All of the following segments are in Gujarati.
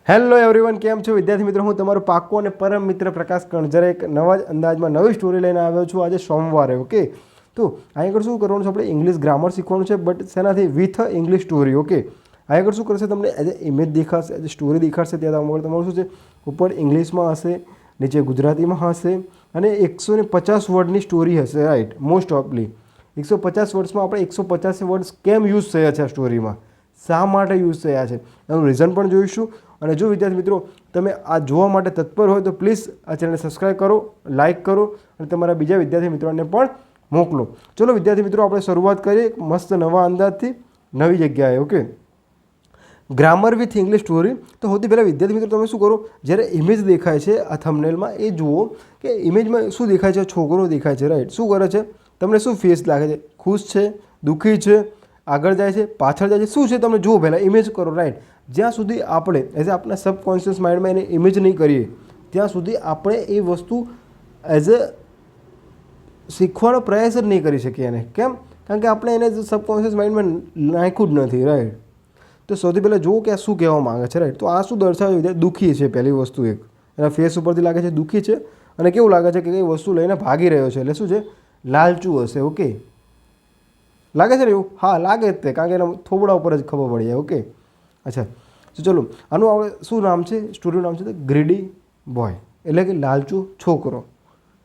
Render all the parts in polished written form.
હેલો એવરીવન, કેમ છો વિદ્યાર્થી મિત્રો? હું તમારો પાક્કો અને પરમ મિત્ર પ્રકાશ કણજરે એક નવા જ અંદાજમાં નવી સ્ટોરી લઈને આવ્યો છું આજે સોમવારે. ઓકે, તો અહીં આગળ શું કરવાનું છે? આપણે ઇંગ્લિશ ગ્રામર શીખવાનું છે, બટ શેનાથી? With English story. ઓકે, અહીં આગળ શું કરશે? તમને એઝ એ ઇમેજ દેખાશે, એઝ સ્ટોરી દેખાડશે. ત્યાં તમારું શું છે? ઉપર ઇંગ્લિશમાં હશે, નીચે ગુજરાતીમાં હશે અને 150 વર્ડની સ્ટોરી હશે. રાઈટ, મોસ્ટ ઓફલી 150 વર્ડ્સમાં આપણે 150 વર્ડ્સ કેમ યુઝ થયા છે આ સ્ટોરીમાં, શા માટે યુઝ થયા છે, એનું રીઝન પણ જોઈશું. અને જો વિદ્યાર્થી મિત્રો તમે આ જોવા માટે તત્પર હોય તો પ્લીઝ આ ચેનલને સબસ્ક્રાઈબ કરો, લાઇક કરો અને તમારા બીજા વિદ્યાર્થી મિત્રોને પણ મોકલો. ચલો વિદ્યાર્થી મિત્રો, આપણે શરૂઆત કરીએ એક મસ્ત નવા અંદાજથી, નવી જગ્યાએ. Okay, grammar with English story. તો સૌથી પહેલાં વિદ્યાર્થી મિત્રો તમે શું કરો? જ્યારે ઇમેજ દેખાય છે આ થંબનેલમાં, એ જુઓ કે ઇમેજમાં શું દેખાય છે? છોકરો દેખાય છે. રાઈટ, શું કરે છે? તમને શું ફેસ લાગે છે? ખુશ છે, દુઃખી છે, આગળ જાય છે, પાછળ જાય છે, શું છે? તમે જુઓ, પહેલાં ઇમેજ કરો. રાઈટ, જ્યાં સુધી આપણે એઝ આપણા સબકોન્શિયસ માઇન્ડમાં એને ઇમેજ નહીં કરીએ ત્યાં સુધી આપણે એ વસ્તુ એઝ અ શીખવાનો પ્રયાસ જ નહીં કરી શકીએ એને. કેમ? કારણ કે આપણે એને સબકોન્શિયસ માઇન્ડમાં નાખ્યું જ નથી. રાઈટ, તો સૌથી પહેલાં જુઓ કે આ શું કહેવા માંગે છે. રાઈટ, તો આ શું દર્શાવે છે? દુઃખી છે. પહેલી વસ્તુ એક એના ફેસ ઉપરથી લાગે છે દુઃખી છે અને કેવું લાગે છે કે એ વસ્તુ લઈને ભાગી રહ્યો છે. એટલે શું છે? લાલચું હશે. ઓકે, લાગે છે ને એવું? હા, લાગે જ તે, કારણ કે એના થોબડા ઉપર જ ખબર પડી જાય. ઓકે, અચ્છા, તો ચલો આનું આપણે શું નામ છે? સ્ટોરીનું નામ છે ગ્રીડી બોય, એટલે કે લાલચુ છોકરો.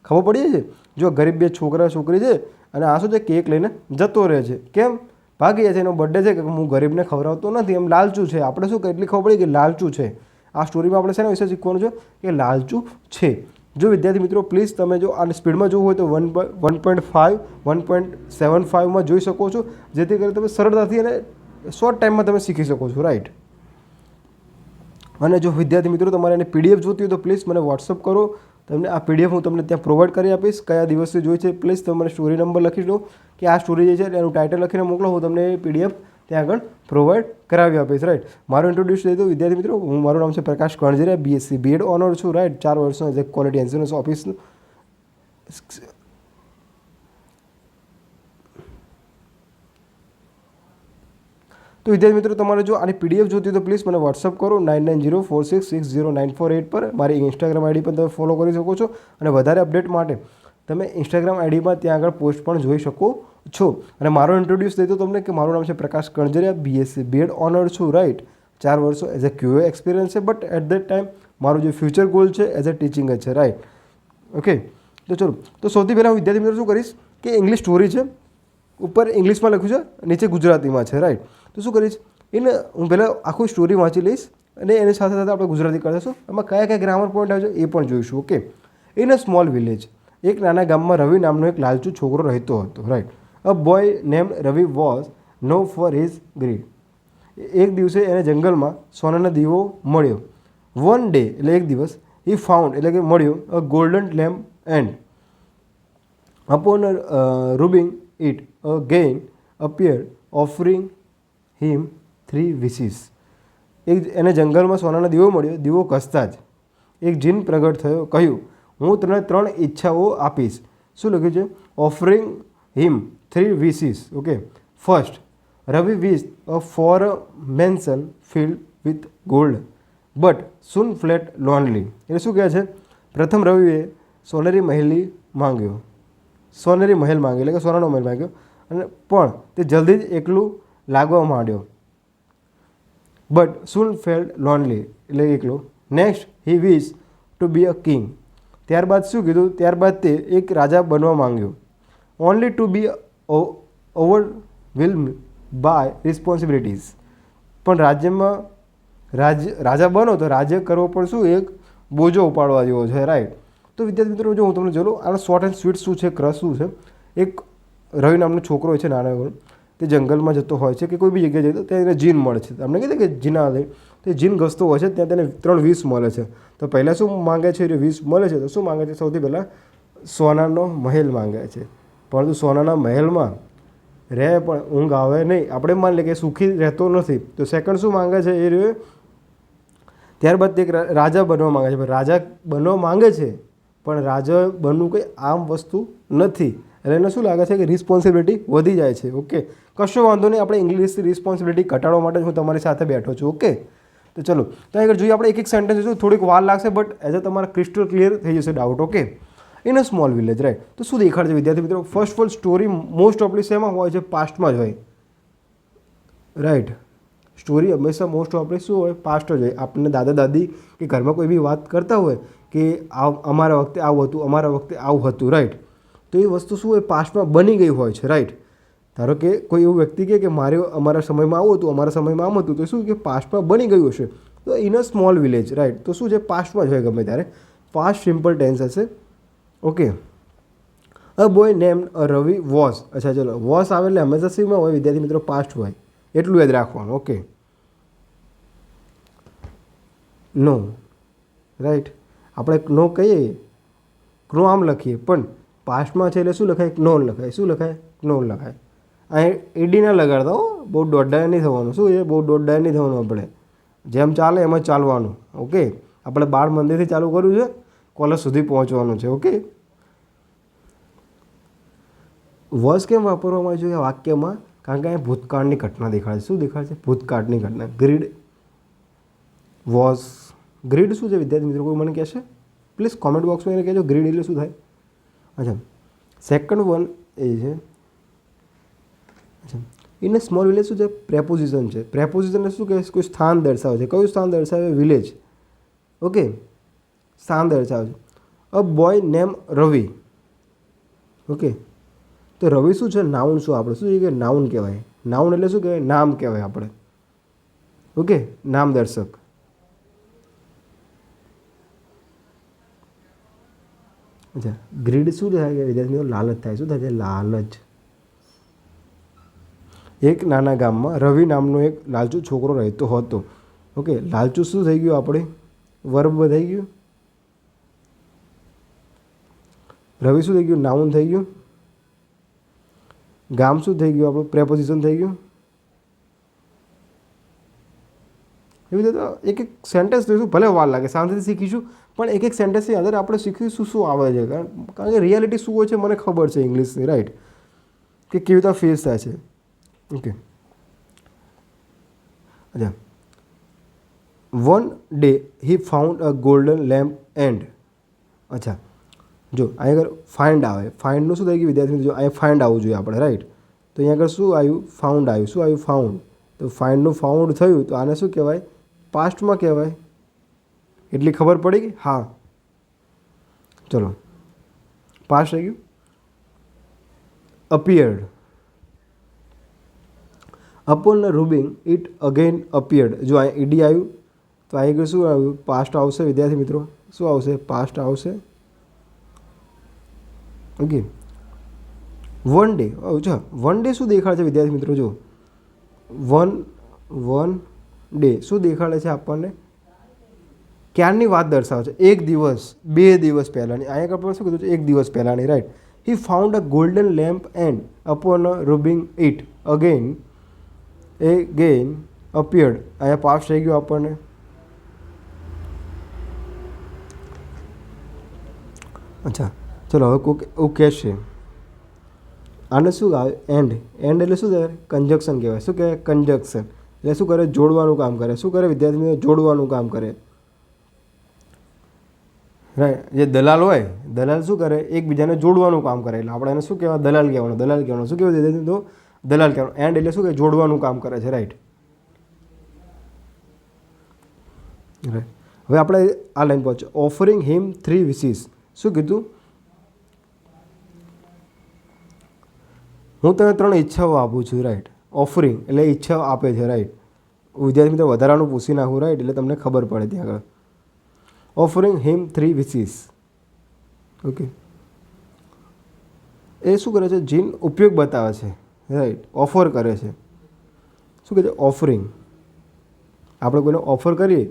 ખબર પડી છે? જો ગરીબ બે છોકરા છોકરી છે અને આ શું છે? કેક લઈને જતો રહે છે. કેમ? ભાગી જાય છે, એનો બર્થડે છે કે હું ગરીબને ખવડાવતો નથી, એમ લાલચું છે. આપણે શું એટલી ખબર પડી કે લાલચું છે. આ સ્ટોરીમાં આપણે શેના વિશે શીખવાનું છે? કે લાલચું છે. જો વિદ્યાર્થી મિત્રો પ્લીઝ તમે જો આને સ્પીડમાં જોવું હોય તો 1.5 1.75માં જોઈ શકો છો, જેથી કરીને તમે સરળતાથી અને શોર્ટ ટાઈમમાં તમે શીખી શકો છો. રાઈટ, અને જો વિદ્યાર્થી મિત્રો તમારે એને પીડીએફ જોતી હોય તો પ્લીઝ મને વોટ્સઅપ કરો. તમને આ પીડીએફ હું તમને ત્યાં પ્રોવાઈડ કરી આપીશ. કયા દિવસે જોઈ છે પ્લીઝ તમે મને સ્ટોરી નંબર લખી દો કે આ સ્ટોરી જે છે એનું ટાઇટલ લખીને મોકલો. હું તમને એ પીડીએફ ત્યાં આગળ પ્રોવાઈડ કરાવી આપીશ. રાઈટ, મારું ઇન્ટ્રોડ્યુસ દઈ દઉં વિદ્યાર્થી મિત્રો. મારું નામ છે પ્રકાશ કણજરે, બીએસસી બીએડ ઓનર છું. રાઈટ, 4 વર્ષનો as a quality insurance office. તો વિદ્યાર્થી મિત્રો તમારે જો આની પીડીએફ જોતી હોય તો પ્લીઝ મને વોટ્સઅપ કરો 9904660948 પર. મારી ઇન્સ્ટાગ્રામ આઈડી પર તમે ફોલો કરી શકો છો અને વધારે અપડેટ માટે તમે ઇન્સ્ટાગ્રામ આઈડીમાં ત્યાં આગળ પોસ્ટ પણ જોઈ શકો છો. અને મારો ઇન્ટ્રોડ્યુસ દઈ દો તમને કે મારું નામ છે પ્રકાશ કણજરિયા, બીએસસી બીએડ ઓનર છું. રાઈટ, 4 વર્ષો એઝ એ ક્યુએ એક્સપિરિયન્સ છે, બટ એટ ધેટ ટાઈમ મારું જે ફ્યુચર ગોલ છે એઝ એ ટીચિંગ જ છે. રાઈટ, ઓકે, તો ચલો, તો સૌથી પહેલાં હું વિદ્યાર્થી મિત્રો શું કરીશ કે ઇંગ્લિશ સ્ટોરી છે, ઉપર ઇંગ્લિશમાં લખ્યું છે, નીચે ગુજરાતીમાં છે. રાઈટ, તો શું કરીશ? એને હું પહેલાં આખું સ્ટોરી વાંચી લઈશ અને એની સાથે સાથે આપણે ગુજરાતી કરીશું. એમાં કયા કયા ગ્રામર પોઈન્ટ આવે છે એ પણ જોઈશું. Okay, in a small village, એક નાના ગામમાં રવિ નામનો એક લાલચુ છોકરો રહેતો હતો. Right, a boy name Ravi was known for his greed. એક દિવસે એને જંગલમાં સોનાનો દીવો મળ્યો. વન ડે એટલે એક દિવસ, હી ફાઉન્ડ એટલે કે મળ્યો a golden lamp and upon rubbing it again appear offering him 3 wishes. એને જંગલમાં સોનાનો દીવો મળ્યો. દીવો ઘસતા જ એક જીન પ્રગટ થયો, કહ્યું હું તને 3 ઈચ્છાઓ આપીશ. શું લખ્યું છે? Offering him 3 wishes. Okay, first, Ravi wish for a mansion filled with gold but soon felt lonely. એટલે શું કહે છે? પ્રથમ રવિએ સોનેરી મહેલ માંગ્યો, સોનેરી મહેલ માંગ્યો એટલે કે સોનાનો મહેલ માંગ્યો, અને પણ તે જલ્દી જ એકલું લાગવા માંડ્યો. બટ સૂન ફેલ્ટ લોનલી એટલે એકલો. Next, he wish to be a king. ત્યારબાદ શું કીધું? ત્યારબાદ તે એક રાજા બનવા માંગ્યો. Only to be overwhelmed by responsibilities. પણ રાજ્યમાં રાજા બનો તો રાજ્ય કરવો પણ શું એક બોજો ઉપાડવા જેવો છે. રાઈટ, તો વિદ્યાર્થી મિત્રો જો હું તમને જોઉં આનો શોર્ટ એન્ડ સ્વીટ શું છે, ક્રશ શું છે. એક રવિ નામનો છોકરો હોય છે નાનો, તે જંગલમાં જતો હોય છે કે કોઈ બી જગ્યાએ જતો ત્યાં એને જીન મળે છે. તમને કીધું કે જીના લે તે જીન ઘસતો હોય છે, ત્યાં તેને 3 વિશ મળે છે. તો પહેલાં શું માંગે છે? વિશ મળે છે તો શું માંગે છે? સૌથી પહેલાં સોનાનો મહેલ માંગે છે, પરંતુ સોનાના મહેલમાં રહે પણ ઊંઘ આવે નહીં. આપણે માની લઈએ કે સુખી રહેતો નથી. તો સેકન્ડ શું માંગે છે? એ રહ્યો. ત્યારબાદ તે એક રાજા બનવા માંગે છે. રાજા બનવા માંગે છે પણ રાજા બનવું કંઈ આમ વસ્તુ નથી. એટલે એને શું લાગે છે કે રિસ્પોન્સિબિલિટી વધી જાય છે. ઓકે, કશો વાંધો નહીં, આપણે ઇંગ્લિશથી રિસ્પોન્સિબિલિટી ઘટાડવા માટે હું તમારી સાથે બેઠો છું. ઓકે, તો ચલો તો આગળ જોઈએ આપણે એક એક સેન્ટેન્સ જોઈશું, થોડીક વાર લાગશે બટ એઝ અ તમારા ક્રિસ્ટલ ક્લિયર થઈ જશે doubt. Okay, in a small village, right. તો શું દેખાડે છે વિદ્યાર્થી મિત્રો? First of all story most ઓફલી શેમાં હોય છે? પાસ્ટમાં જ હોય, રાઈટ. સ્ટોરી હંમેશા મોસ્ટ ઓફલી શું હોય? પાસ્ટ જ હોય. આપણને દાદા દાદી કે ઘરમાં કોઈ બી વાત કરતા હોય કે અમારા વખતે આવું હતું, અમારા વખતે આવું હતું, રાઈટ. તો એ વસ્તુ શું હોય? પાસ્ટમાં બની ગઈ હોય છે, રાઈટ. ધારો કે કોઈ એવું વ્યક્તિ કે મારે અમારા સમયમાં આવું હતું, અમારા સમયમાં આમ હતું, તો શું કે પાસ્ટમાં બની ગયું હશે. તો in a small village, right. તો શું છે? પાસ્ટમાં જ હોય ગમે ત્યારે. પાસ્ટ સિમ્પલ ટેન્સ હશે. Okay. A boy name Ravi was. અચ્છા ચલો, વોઝ આવે એટલે હંમેશા શેમાં હોય વિદ્યાર્થી મિત્રો? પાસ્ટ હોય, એટલું યાદ રાખવાનું. ઓકે. નો, રાઈટ. આપણે નો કહીએ, નો આમ લખીએ, પણ પાસ્ટમાં છે એટલે શું લખાય? નો લખાય. શું લખાય? નો લખાય. અહીં એડી ના લગાડતા હો, બહુ દોઢ નહીં થવાનું. શું છે? બહુ દોઢ નહીં થવાનું. આપણે જેમ ચાલે એમ જ ચાલવાનું. ઓકે, આપણે બાળ મંદિરથી ચાલુ કર્યું છે, કોલેજ સુધી પહોંચવાનું છે. ઓકે. વોઝ કેમ વાપરવામાં આવે છે આ વાક્યમાં? કારણ કે અહીંયા ભૂતકાળની ઘટના દેખાડે છે. શું દેખાડે છે? ભૂતકાળની ઘટના. Grid was. ગ્રીડ શું છે વિદ્યાર્થી મિત્રો? કોઈ મને કહેશે પ્લીઝ કોમેન્ટ બોક્સમાં એને કહેજો ગ્રીડ એટલે શું થાય. અચ્છા, સેકન્ડ વન એ છે, અચ્છા, ઇન અ સ્મોલ વિલેજ શું છે? પ્રેપોઝિશન છે. પ્રેપોઝિશન શું કહે? કોઈ સ્થાન દર્શાવે છે. કયું સ્થાન દર્શાવે? વિલેજ. ઓકે, સ્થાન દર્શાવે છે. અ બોય નેમ રવિ. ઓકે, તો રવિ શું છે? નાઉન. શું આપણે શું છે કે નાઉન કહેવાય? નાઉન એટલે શું કહેવાય? નામ કહેવાય આપણે. ઓકે, નામ દર્શક. અચ્છા, ગ્રીડ શું થાય કે વિદ્યાર્થી મિત્રો? લાલચ થાય. શું થાય છે? લાલચ. એક નાના ગામમાં રવિ નામનો એક લાલચુ છોકરો રહેતો હતો. ઓકે, લાલચુ શું થઈ ગયું આપણે? વર્બ થઈ ગયું. રવિ શું થઈ ગયું? નાઉન થઈ ગયું. ગામ શું થઈ ગયું આપણું? પ્રેપોઝિશન થઈ ગયું. એવી રીતે એક એક સેન્ટેન્સ લઈશું, ભલે વાર લાગે, શાંતિથી શીખીશું, પણ એક એક સેન્ટેન્સની અંદર આપણે શીખીશું શું આવે છે. કારણ કે રિયાલિટી શું હોય છે મને ખબર છે ઇંગ્લિશની, રાઈટ, કે કેવી રીતે ફેસ થાય છે. ઓકે. અચ્છા, one day he found a golden lamp and. અચ્છા, જો અહીં આગળ ફાઇન્ડ આવે. ફાઇન્ડનું શું થઈ ગયું વિદ્યાર્થી? જો અહીંયા ફાઇન્ડ આવવું જોઈએ આપણે, રાઈટ. તો અહીંયા આગળ શું આવ્યું? ફાઉન્ડ આવ્યું. શું આવ્યું? ફાઉન્ડ. તો ફાઇન્ડનું ફાઉન્ડ થયું તો આને શું કહેવાય? પાસ્ટમાં કહેવાય. એટલી ખબર પડી ગઈ? હા, ચલો, પાસ્ટ થઈ ગયું. Appeared. Upon rubbing it again appeared. જો અહીં ઈડી આવ્યું તો અહીં આગળ શું આવ્યું? પાસ્ટ આવશે વિદ્યાર્થી મિત્રો. શું આવશે? પાસ્ટ આવશે. ઓકે. One day. અચ્છા, વન ડે શું દેખાડે છે વિદ્યાર્થી મિત્રો? જો વન ડે શું દેખાડે છે આપણને? ક્યારની વાત દર્શાવે છે? એક દિવસ, 2 દિવસ પહેલાંની. અહીંયા આગળ શું કીધું છે? 1 દિવસ પહેલાંની, right. He found a golden lamp and upon rubbing it again appeared. અહીંયા પાસ્ટ થઈ ગયું આપણને. અચ્છા, ચલો હવે કોઈક એવું કહેશે આને શું આવે? એન્ડ. એન્ડ એટલે શું થાય? કન્જક્શન કહેવાય. શું કહેવાય? કન્જક્શન એટલે શું કરે? જોડવાનું કામ કરે. શું કરે વિદ્યાર્થી મિત્રો? જોડવાનું કામ કરે, રાઈટ. જે દલાલ હોય, દલાલ શું કરે? એકબીજાને જોડવાનું કામ કરે. એટલે આપણે એને શું કહેવાય? દલાલ કહેવાનું. દલાલ કહેવાનું. શું કહેવાય વિદ્યાર્થી મિત્રો? દલાલ કહેવાનું. એન્ડ એટલે શું કે જોડવાનું કામ કરે છે, રાઈટ. રાઈટ. હવે આપણે આ લાઈન પહોંચો. Offering him 3 વિશીસ. શું કીધું? હું તને 3 ઈચ્છાઓ આપું છું, રાઈટ. ઓફરિંગ એટલે ઈચ્છાઓ આપે છે, રાઈટ. વિદ્યાર્થી મિત્રો વધારાનું પૂછી નાખું, રાઈટ, એટલે તમને ખબર પડે ત્યાં આગળ. Offering him 3 વિશીસ. ઓકે, એ શું કરે છે? જીન ઉપયોગ બતાવે છે, રાઈટ. ઓફર કરે છે. શું કહે છે? ઓફરિંગ. આપણે કોઈને ઓફર કરીએ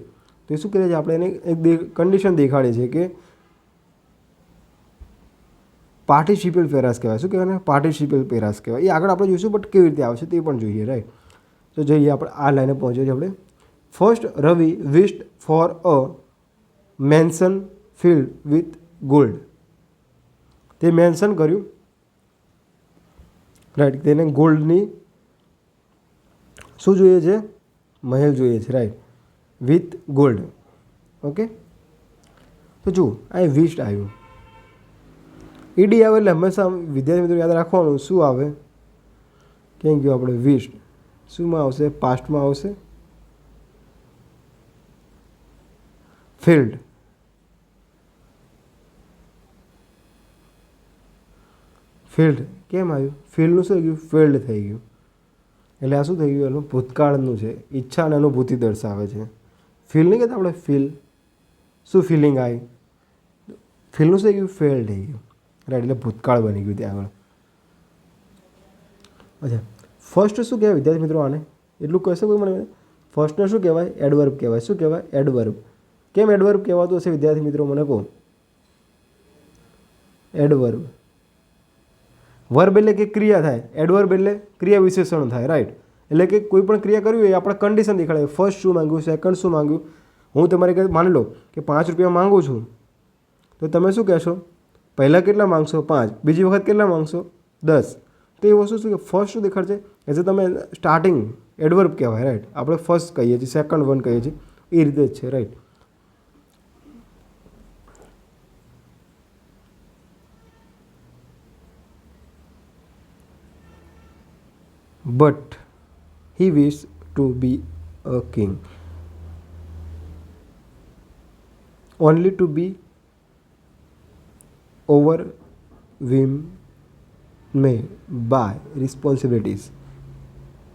તો એ શું કરીએ છીએ? આપણે એને એક કન્ડિશન દેખાડીએ છીએ કે પાર્ટિસિપલ પેરાસ કહેવાય. શું કહેવાય? પાર્ટિસિપલ પેરાસ કહેવાય. એ આગળ આપણે જોઈશું, બટ કેવી રીતે આવશે તે પણ જોઈએ, રાઈટ. તો જોઈએ આપણે આ લાઈને પહોંચીએ છીએ આપણે. First Ravi wished for a mansion filled with gold. તે મેન્શન કર્યું, રાઈટ. તેને ગોલ્ડની શું જોઈએ છે? મહેલ જોઈએ છે, રાઈટ. With gold. ઓકે, તો જુઓ અહીં વિશ્ડ આવ્યું. ઈડી આવે એટલે હંમેશા વિદ્યાર્થી મિત્રો યાદ રાખવાનું શું આવે, ક્યાં ગયું આપણે વિશ્ડ, શુંમાં આવશે, પાસ્ટમાં આવશે, ફિલ્ડ. ફિલ્ડ કેમ આવ્યું, ફિલ્ડનું શું થઈ ગયું, ફિલ્ડ થઈ ગયું. એટલે આ શું થઈ ગયું, એનું ભૂતકાળનું છે, ઈચ્છા અને અનુભૂતિ દર્શાવે છે. ફીલ નહીં કહેતા આપણે, ફીલ, શું ફિલિંગ આવી, ફિલનું શું થઈ ગયું, ફેલ થઈ ગયું, રાઈટ. એટલે ભૂતકાળ બની ગયું ત્યાં આગળ. અચ્છા, ફર્સ્ટ શું કહેવાય વિદ્યાર્થી મિત્રો આને, એટલું કહેશે કોઈ મને, ફર્સ્ટને શું કહેવાય, એડવર્બ કહેવાય. શું કહેવાય, એડવર્બ. કેમ એડવર્બ કહેવાતું હશે વિદ્યાર્થી મિત્રો મને કહો. એડવર્બ, વર્બ એટલે કે ક્રિયા થાય, એડવર્બ એટલે ક્રિયા વિશેષણ થાય, રાઈટ. એટલે કે કોઈ પણ ક્રિયા કરવી હોય આપણે કન્ડિશન દેખાડે, ફર્સ્ટ શું માંગ્યું, સેકન્ડ શું માંગ્યું. હું તમારે કંઈ માની લો કે 5 રૂપિયા માગું છું, તો તમે શું કહેશો, પહેલાં કેટલા માંગશો, 5, બીજી વખત કેટલા માંગશો, 10. તો એ વસ્તુ શું કે ફર્સ્ટ શું દેખાડશે, એઝ તમે સ્ટાર્ટિંગ એડવર્બ કહેવાય, રાઈટ. આપણે ફર્સ્ટ કહીએ છીએ, સેકન્ડ વન કહીએ છીએ, એ રીતે જ છે, right. But he wished to be a king, only to be overwhelmed by responsibilities.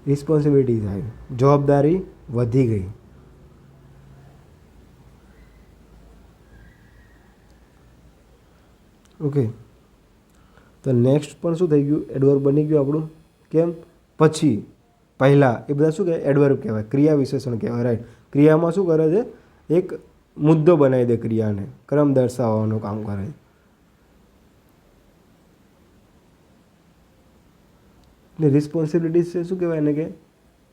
આવી, જવાબદારી વધી ગઈ. ઓકે, તો નેક્સ્ટ પણ શું થઈ ગયું, એડવર્બ બની ગયું આપણું. કેમ, પછી, પહેલાં, એ બધા શું કહેવાય, એડવર્બ કહેવાય, ક્રિયા વિશેષણ કહેવાય, રાઈટ. ક્રિયામાં શું કરે છે, એક મુદ્દો બનાવી દે, ક્રિયાને ક્રમ દર્શાવવાનું કામ કરે. ને રિસ્પોન્સિબિલિટીઝ છે શું કહેવાય એને, કે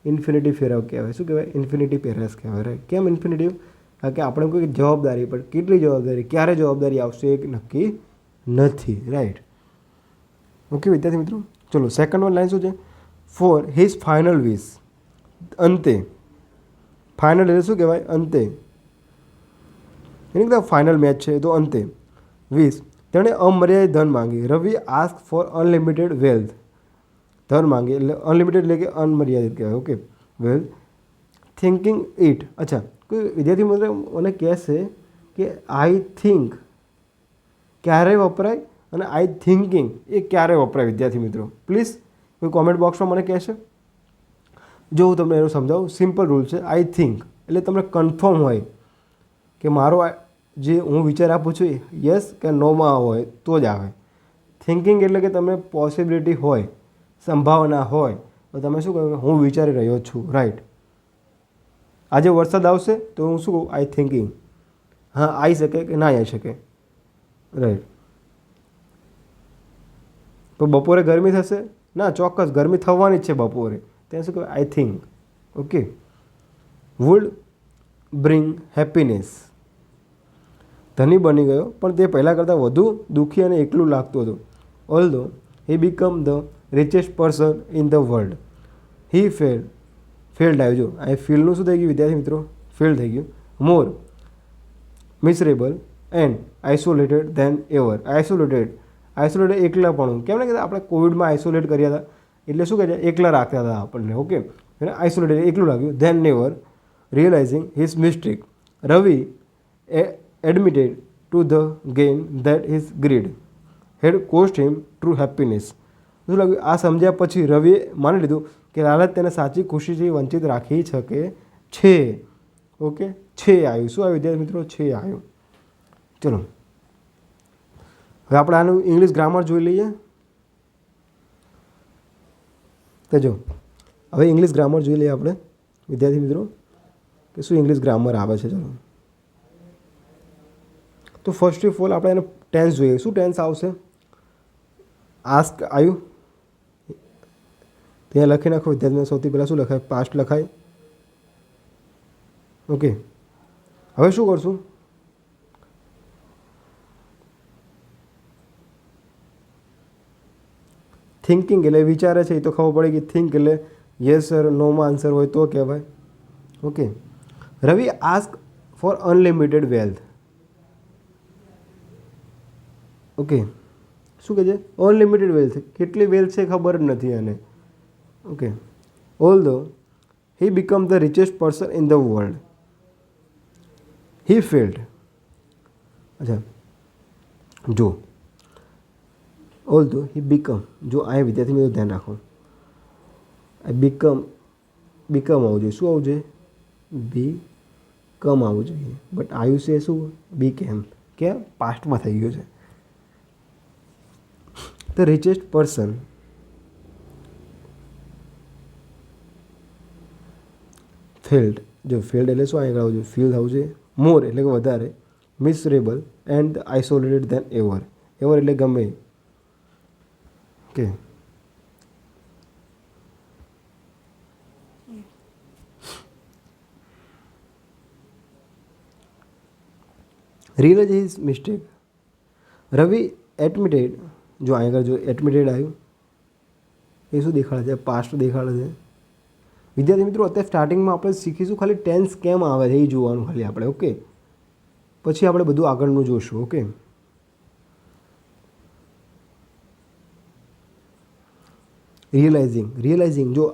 ઇન્ફિનિટી ફેરવ કહેવાય. શું કહેવાય, ઇન્ફિનિટી પેરેસ કહેવાય, રાઈટ. કેમ ઇન્ફિનિટિવ, કારણ કે આપણે કોઈ જવાબદારી, પણ કેટલી જવાબદારી, ક્યારે જવાબદારી આવશે એ નક્કી નથી, રાઈટ. ઓકે વિદ્યાર્થી મિત્રો, ચલો સેકન્ડ વન લાઈન શું છે, ફોર હિઝ ફાઇનલ વિશ, અંતે. ફાઇનલ એટલે શું કહેવાય, અંતે. એની કહેતા ફાઇનલ મેચ છે તો અંતે. વિશ, તેણે અમર્યાદિત ધન માંગી. રવિ આસ્ક ફોર અનલિમિટેડ વેલ્થ. ધન માંગી એટલે અનલિમિટેડ એટલે કે અનમર્યાદિત કહેવાય. Okay, wealth. Thinking it. અચ્છા, કોઈ વિદ્યાર્થી મિત્ર મને કહેશે કે આઈ થિંક ક્યારે વપરાય અને આઈ થિંકિંગ એ ક્યારે વપરાય વિદ્યાર્થી મિત્રો, પ્લીઝ કોઈ કોમેન્ટ બોક્સમાં મને કહેશે. જો હું તમને એનું સમજાવું, સિમ્પલ રૂલ છે. આઈ થિંક એટલે તમને કન્ફર્મ હોય કે મારો જે હું વિચાર આપું છું યસ કે નોમાં હોય તો જ આવે. થિંકિંગ એટલે કે તમને પોસિબિલિટી હોય, સંભાવના હોય, તો તમે શું કહો, હું વિચારી રહ્યો છું, રાઈટ. આજે વરસાદ આવશે તો હું શું કહું, આઈ થિંકિંગ. હા, આવી શકે કે ના આવી શકે, રાઈટ. તો બપોરે ગરમી થશે, ના ચોક્કસ ગરમી થવાની જ છે બપોરે, ત્યાં શું કહેવાય, I think. Okay, would bring happiness. ધની બની ગયો પણ તે પહેલાં કરતાં વધુ દુઃખી અને એકલું લાગતું હતું. Although he become the richest person in the world, he felt આવ્યું. જો આ ફીલનું શું થઈ ગયું વિદ્યાર્થી મિત્રો, ફેલ થઈ ગયું. More miserable and isolated than ever. Isolated એકલાપણું. કેમ ને કહેતા આપણે કોવિડમાં આઇસોલેટ કર્યા હતા એટલે શું કહે છે, એકલા રાખતા હતા આપણને. ઓકે, એને આઇસોલેટેડ એકલું લાગ્યું. Then never realising his mistake, Ravi admitted to the game that his greed had cost him true happiness. શું લાગ્યું, આ સમજ્યા પછી રવિએ માની લીધું કે લાલચ તેને સાચી ખુશીથી વંચિત રાખી શકે છે. ઓકે, છે આવ્યું. શું આવ્યું વિદ્યાર્થી મિત્રો, છે આવ્યું. ચલો હવે આપણે આનું ઇંગ્લિશ ગ્રામર જોઈ લઈએ. તો જો હવે ઇંગ્લિશ ગ્રામર જોઈ લઈએ આપણે વિદ્યાર્થી મિત્રો કે શું ઇંગ્લિશ ગ્રામર આવે છે. ચલો તો ફર્સ્ટ ઓફ ઓલ આપણે એને ટેન્સ જોઈએ. શું ટેન્સ આવશે, આસ્ક આવ્યું, ત્યાં લખી નાખો વિદ્યાર્થીને. સૌથી પહેલાં શું લખાય, પાસ્ટ લખાય. ઓકે, હવે શું કરશું, થિંકિંગ એટલે વિચારે છે એ તો ખબર પડે કે થિંક એટલે યસ સર નોમાં આન્સર હોય તો કહેવાય. Okay, Ravi ask for unlimited wealth. Okay, શું કહે છે? Unlimited wealth. કેટલી વેલ્થ છે ખબર જ નથી એને. Okay, although he become the richest person in the world, he felt. અચ્છા, જો ઓલ્ધો હી બીકમ, જો આ વિદ્યાર્થી મિત્રો ધ્યાન રાખો, આ બીકમ આવવું જોઈએ. શું આવવું જોઈએ? બી કમ આવવું જોઈએ. બટ આવ્યું છે શું? બી કેમ પાસ્ટમાં થઈ ગયું છે. The richest person field. જો ફિલ્ડ એટલે શું આગળ આવવું જોઈએ? ફીલ થવું જોઈએ. મોર એટલે કે વધારે. Miserable and isolated than ever. Ever એટલે ગમે. Okay, realise his mistake. Ravi admitted. જો આગળ જો એડમિટેડ આવ્યું એ શું દેખાડે છે? પાસ્ટ દેખાડે છે. વિદ્યાર્થી મિત્રો, અત્યારે સ્ટાર્ટિંગમાં આપણે શીખીશું ખાલી ટેન્સ કેમ આવે છે એ જોવાનું ખાલી આપણે. ઓકે, પછી આપણે બધું આગળનું જોઈશું. ઓકે, રિયલાઇઝિંગ જો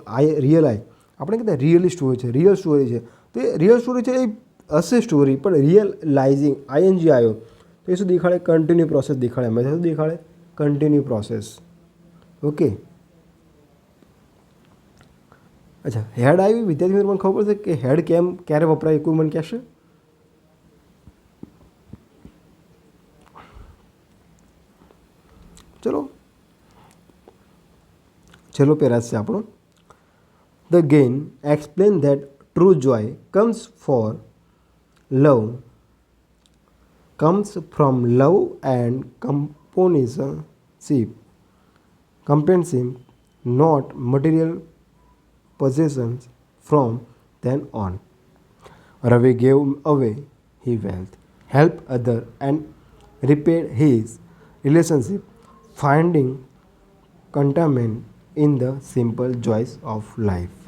રિયલાઇઝ આપણે કહેતા રિયલી સ્ટોરી છે, રિયલ સ્ટોરી છે. તો એ રિયલ સ્ટોરી છે એ હશે સ્ટોરી, પણ રિયલાઇઝિંગ આઈએનજી આવ્યો તો એ શું દેખાડે? કન્ટિન્યુ પ્રોસેસ દેખાડે. હંમેશા શું દેખાડે? Continue process. ઓકે, અચ્છા, હેડ આવ્યું. વિદ્યાર્થી મિત્રો મને ખબર પડશે કે હેડ ક્યારે વપરાય? કોઈ મને કહેશે? ચલો, છેલ્લો પેરાસ છે આપણો. The gain explain that true Joy comes from love and companionship, not material possessions. From then on, Ravi gave away his wealth, helped others, and repaired his relationship, finding contentment in the simple joys of life.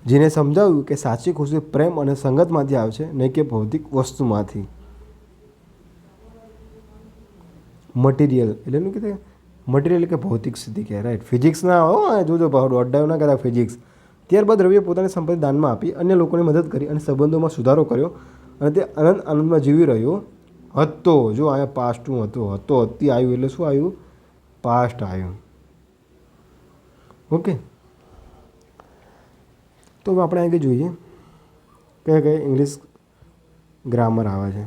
જેને સમજાવ્યું કે સાચી ખુશી પ્રેમ અને સંગતમાંથી આવે છે, નહીં કે ભૌતિક વસ્તુમાંથી. મટીરિયલ એટલે શું કહેવાય? મટીરિયલ કે ભૌતિક સ્થિતિ કહે. રાઈટ. ફિઝિક્સ ના જોજો દોડાવ ના કહેતા ફિઝિક્સ. ત્યારબાદ રવિએ પોતાની સંપત્તિ દાનમાં આપી, અન્ય લોકોની મદદ કરી અને સંબંધોમાં સુધારો કર્યો અને તે આનંદમાં જીવી રહ્યો હતો. જો અહીંયા પાસ્ટનું હતો હતી આવ્યું એટલે શું આવ્યું? પાસ્ટ આવ્યું. ઓકે, તો હવે આપણે આગળ જોઈએ કયા ઇંગ્લિશ ગ્રામર આવે છે.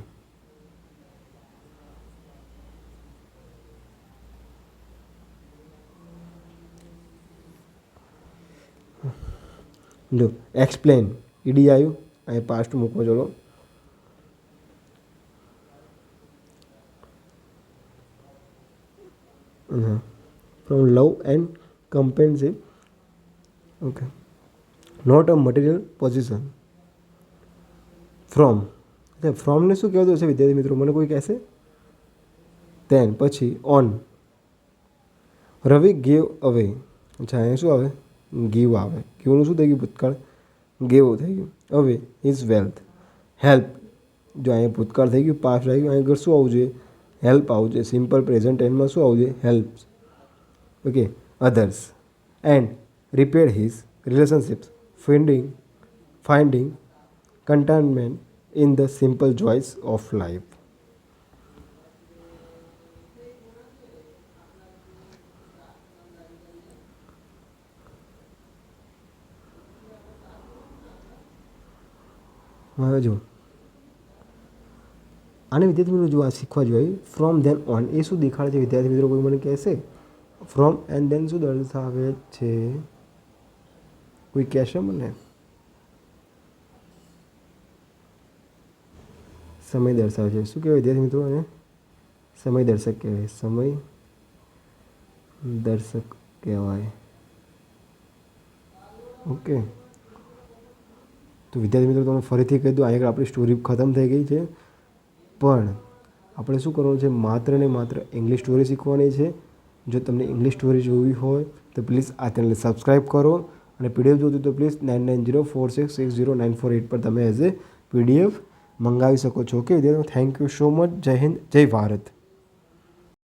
જો એક્સપ્લેન ઈડી આવ્યું, અહીં પાસ્ટ મૂકો. ચલો, from love and compassion. Okay, not a material position. ફ્રોમને શું કહેવાતું હશે વિદ્યાર્થી મિત્રો? મને કોઈ કહેશે? ધેન પછી ઓન. રવિ ગેવ અવે. અચ્છા, અહીંયા શું આવે? ગીવ આવે. ગીવનું શું થઈ ગયું? ભૂતકાળ. ગેવ થઈ ગયું. હવે ઇઝ વેલ્થ. હેલ્પ. જો અહીંયા ભૂતકાળ થઈ ગયું, પાસ્ટ આવી ગયું. અહીં આગળ શું આવવું જોઈએ? હેલ્પ આવવું જોઈએ. સિમ્પલ પ્રેઝન્ટ ટેન્સમાં શું આવવું જોઈએ? Help. Okay, others and રિપેર્ડ his relationships, finding contentment in the simple joys of life. હવે જો આને વિદ્યાર્થી મિત્રો જો આ શીખવા જોઈએ. ફ્રોમ ધેન ઓન એ શું દેખાડે છે વિદ્યાર્થી મિત્રો? કોઈ મને કહેશે? ફ્રોમ એન્ડ ધેન શું દર્શાવે છે? કોઈ કહેશે મને? સમય દર્શાવે છે. શું કહેવાય વિદ્યાર્થી મિત્રો? અને સમય દર્શક કહેવાય. સમય દર્શક કહેવાય. ઓકે, તો વિદ્યાર્થી મિત્રો તમે ફરીથી કહી દો, અહીંયા આપણી સ્ટોરી ખતમ થઈ ગઈ છે, પણ આપણે શું કરવાનું છે? માત્ર ને માત્ર ઇંગ્લિશ સ્ટોરી શીખવાની છે. જો તમને ઇંગ્લિશ સ્ટોરી જોવી હોય તો પ્લીઝ આ ચેનલને સબસ્ક્રાઈબ કરો અને પીડીએફ જોતું તો પ્લીઝ 9904660948 પર તમે એઝ એ પીડીએફ મંગાવી શકો છો. ઓકે વિદ્યાર્થીઓ, થેન્ક યુ સો મચ. જય હિન્દ, જય ભારત.